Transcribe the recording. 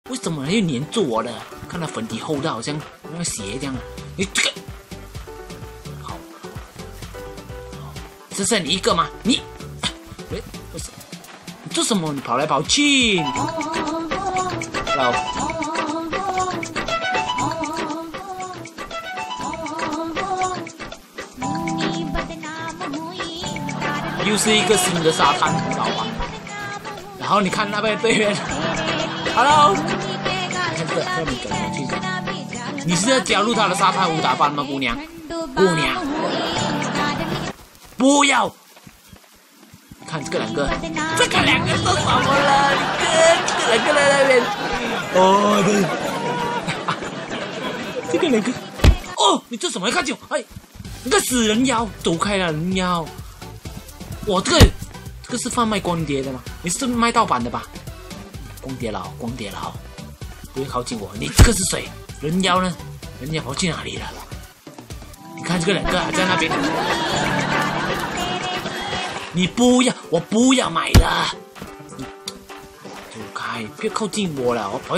为什么又黏住我了？看他粉底厚到好像那个鞋这样。你这个，好，只剩你一个吗？你，不是，你做什么？你跑来跑去。老。又是一个新的沙滩，很好玩。然后你看那边对面 ，Hello， 看这个后面走过去，你是要加入他的沙滩舞蹈班吗，姑娘？姑娘，不要！看这个两个，这个两个做什么了？这个两个在那边，哦对，这个两个，哦，你做什么？看清我，哎，你个死人妖，走开了，人妖。我这个是贩卖光碟的吗？你是卖盗版的吧？光碟佬，光碟佬，不要靠近我！你这个是谁？人妖呢？人妖跑去哪里了？你看这个两个还在那边。你不要，我不要买了。你走开，不要靠近我了，我跑。